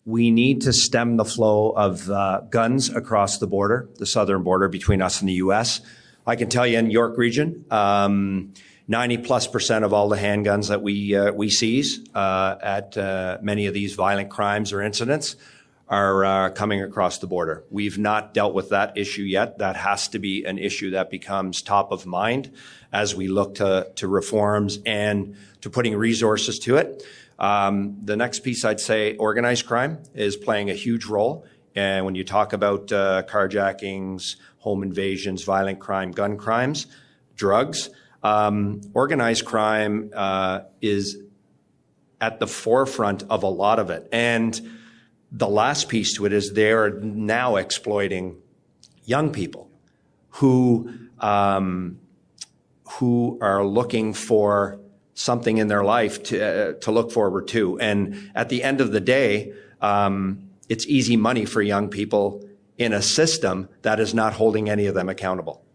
we need to stem the flow of guns across the border, the southern border between us and the U.S. I can tell you in York region, 90+% of all the handguns that we seize at many of these violent crimes or incidents are coming across the border. We've not dealt with that issue yet. That has to be an issue that becomes top of mind as we look to reforms and to putting resources to it. The next piece, I'd say organized crime is playing a huge role. And when you talk about carjackings, home invasions, violent crime, gun crimes, drugs, organized crime is at the forefront of a lot of it. And the last piece to it is they're now exploiting young people who are looking for something in their life to look forward to. And at the end of the day, it's easy money for young people in a system that is not holding any of them accountable,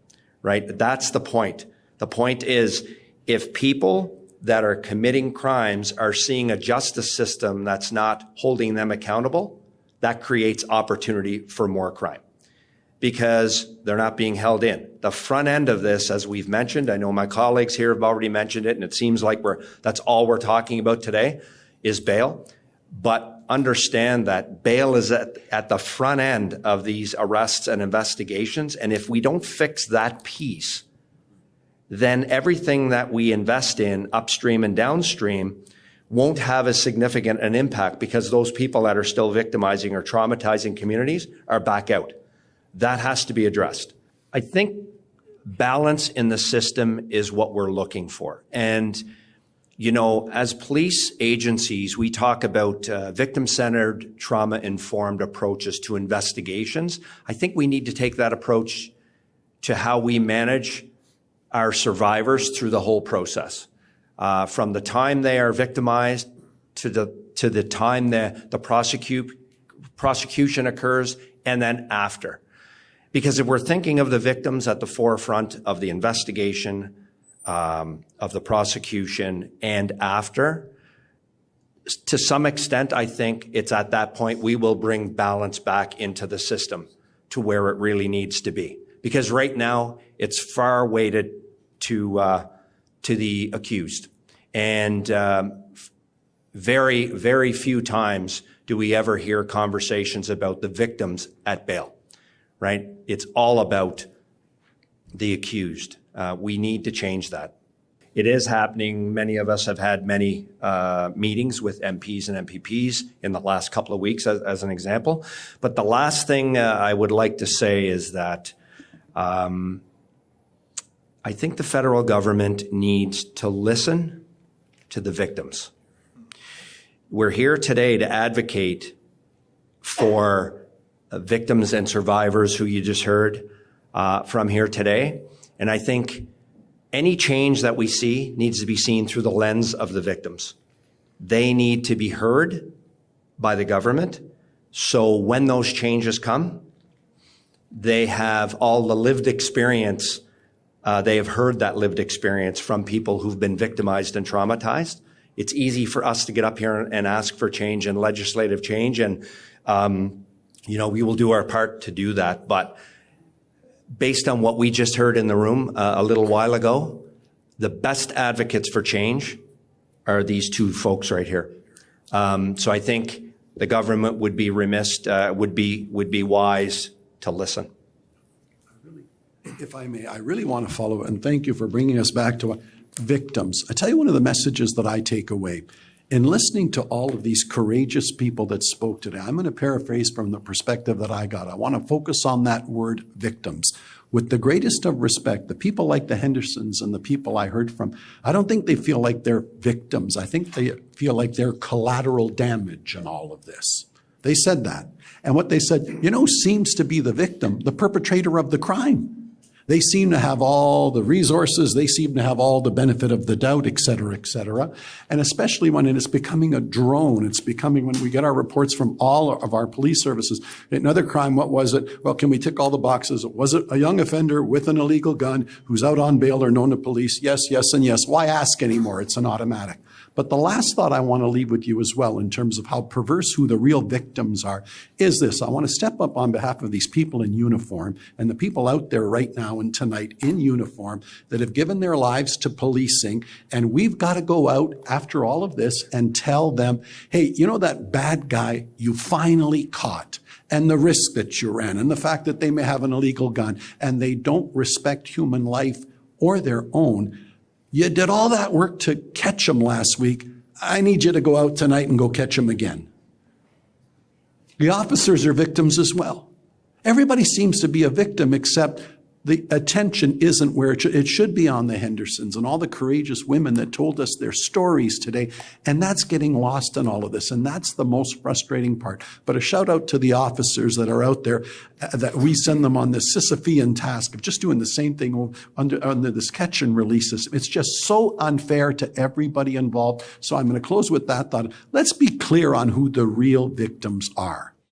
right? That's the point. The point is, if people that are committing crimes are seeing a justice system that's not holding them accountable, that creates opportunity for more crime because they're not being held in. The front end of this, as we've mentioned, I know my colleagues here have already mentioned it, and it seems like that's all we're talking about today is bail. But understand that bail is at the front end of these arrests and investigations. And if we don't fix that piece, then everything that we invest in upstream and downstream won't have as significant an impact because those people that are still victimizing or traumatizing communities are back out. That has to be addressed. I think balance in the system is what we're looking for. And, you know, as police agencies, we talk about victim-centered, trauma-informed approaches to investigations. I think we need to take that approach to how we manage our survivors through the whole process, from the time they are victimized to the time the prosecution occurs, and then after. Because if we're thinking of the victims at the forefront of the investigation, of the prosecution, and after, to some extent, I think it's at that point we will bring balance back into the system to where it really needs to be. Because right now, it's far weighted to the accused. And very, very few times do we ever hear conversations about the victims at bail, right? It's all about the accused. We need to change that. It is happening. Many of us have had many meetings with MPs and MPPs in the last couple of weeks, as an example. But the last thing I would like to say is that I think the federal government needs to listen to the victims. We're here today to advocate for victims and survivors who you just heard from here today. And I think any change that we see needs to be seen through the lens of the victims. They need to be heard by the government. So when those changes come, they have all the lived experience. They have heard that lived experience from people who've been victimized and traumatized. It's easy for us to get up here and ask for change and legislative change. And, you know, we will do our part to do that. But based on what we just heard in the room a little while ago, the best advocates for change are these two folks right here. So I think the government would be remiss, would be wise to listen. If I may, I really want to follow, and thank you for bringing us back to victims. I tell you one of the messages that I take away. In listening to all of these courageous people that spoke today, I'm going to paraphrase from the perspective that I got. I want to focus on that word victims. With the greatest of respect, the people like the Hendersons and the people I heard from, I don't think they feel like they're victims. I think they feel like they're collateral damage in all of this. They said that. And what they said, you know, seems to be the victim, the perpetrator of the crime. They seem to have all the resources. They seem to have all the benefit of the doubt, et cetera, et cetera. And especially when it is becoming a drone, it's becoming, when we get our reports from all of our police services. Another crime, what was it? Well, can we tick all the boxes? Was it a young offender with an illegal gun who's out on bail or known to police? Yes, yes, and yes. Why ask anymore? It's an automatic. But the last thought I want to leave with you as well, in terms of how perverse who the real victims are, is this. I want to step up on behalf of these people in uniform and the people out there right now and tonight in uniform that have given their lives to policing. And we've got to go out after all of this and tell them, hey, you know that bad guy you finally caught, and the risk that you ran, and the fact that they may have an illegal gun, and they don't respect human life or their own. You did all that work to catch them last week. I need you to go out tonight and go catch them again. The officers are victims as well. Everybody seems to be a victim, except the attention isn't where it should be on the Hendersons and all the courageous women that told us their stories today. And that's getting lost in all of this. And that's the most frustrating part. But a shout out to the officers that are out there, that we send them on this Sisyphean task of just doing the same thing under this catch and release system. It's just so unfair to everybody involved. So I'm going to close with that thought. Let's be clear on who the real victims are.